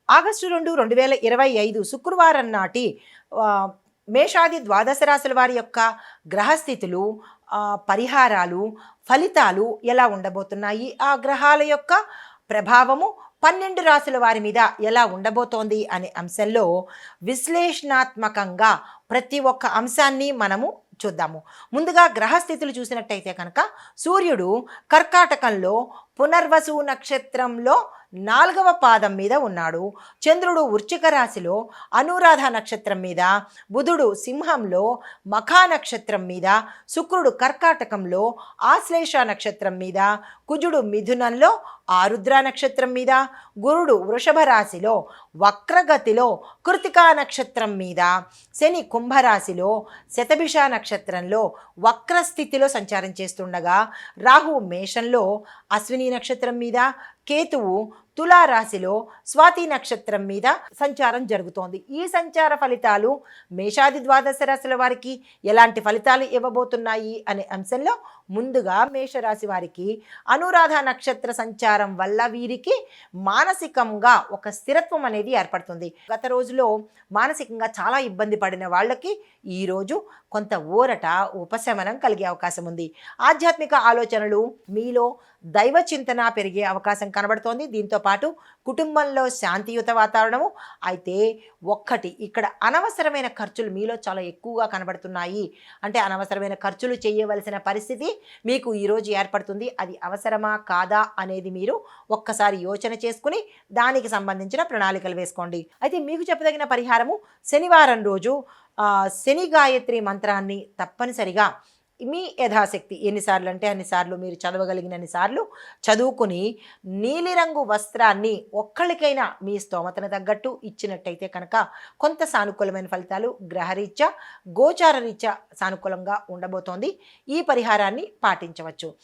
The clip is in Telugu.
ఆగస్టు 2, 2025 శుక్రవారం నాటి మేషాది ద్వాదశ రాశుల వారి యొక్క గ్రహస్థితులు, పరిహారాలు, ఫలితాలు ఎలా ఉండబోతున్నాయి, ఆ గ్రహాల యొక్క ప్రభావము 12 రాశుల వారి మీద ఎలా ఉండబోతోంది అనే అంశంలో విశ్లేషణాత్మకంగా ప్రతి ఒక్క అంశాన్ని మనము చూద్దాము. ముందుగా గ్రహస్థితులు చూసినట్టయితే కనుక సూర్యుడు కర్కాటకంలో పునర్వసు నక్షత్రంలో 4వ పాదం మీద ఉన్నాడు. చంద్రుడు వృశ్చిక రాశిలో అనురాధ నక్షత్రం మీద, బుధుడు సింహంలో మఖా నక్షత్రం మీద, శుక్రుడు కర్కాటకంలో ఆశ్లేష నక్షత్రం మీద, కుజుడు మిథునంలో ఆరుద్ర నక్షత్రం మీద, గురుడు వృషభ రాశిలో వక్రగతిలో కృతికా నక్షత్రం మీద, శని కుంభరాశిలో శతభిష నక్షత్రంలో వక్రస్థితిలో సంచారం చేస్తుండగా, రాహు మేషంలో అశ్విని నక్షత్రం మీద, కేతువు తులారాశిలో స్వాతి నక్షత్రం మీద సంచారం జరుగుతోంది. ఈ సంచార ఫలితాలు మేషాది ద్వాదశ రాశుల వారికి ఎలాంటి ఫలితాలు ఇవ్వబోతున్నాయి అనే అంశంలో ముందుగా మేషరాశి వారికి అనురాధ నక్షత్ర సంచారం వల్ల వీరికి మానసికంగా ఒక స్థిరత్వం అనేది ఏర్పడుతుంది. గత రోజులో మానసికంగా చాలా ఇబ్బంది పడిన వాళ్ళకి ఈరోజు కొంత ఊరట, ఉపశమనం కలిగే అవకాశం ఉంది. ఆధ్యాత్మిక ఆలోచనలు మీలో దైవ చింతన పెరిగే అవకాశం కనబడుతోంది. దీంతో పాటు కుటుంబంలో శాంతియుత వాతావరణము. అయితే ఒక్కటి ఇక్కడ అనవసరమైన ఖర్చులు మీలో చాలా ఎక్కువగా కనబడుతున్నాయి. అంటే అనవసరమైన ఖర్చులు చేయవలసిన పరిస్థితి మీకు ఈరోజు ఏర్పడుతుంది. అది అవసరమా కాదా అనేది మీరు ఒక్కసారి యోచన చేసుకుని దానికి సంబంధించిన ప్రణాళికలు వేసుకోండి. అయితే మీకు చెప్పదగిన పరిహారము శనివారం రోజు శని గాయత్రి మంత్రాన్ని తప్పనిసరిగా మీ యథాశక్తి ఎన్నిసార్లు అంటే అన్నిసార్లు మీరు చదవగలిగినన్ని సార్లు చదువుకుని నీలిరంగు వస్త్రాన్ని ఒక్కళ్ళకైనా మీ స్తోమతను తగ్గట్టు ఇచ్చినట్టయితే కనుక కొంత సానుకూలమైన ఫలితాలు గ్రహరీత్యా గోచార రీత్యా సానుకూలంగా ఉండబోతోంది. ఈ పరిహారాన్ని పాటించవచ్చు.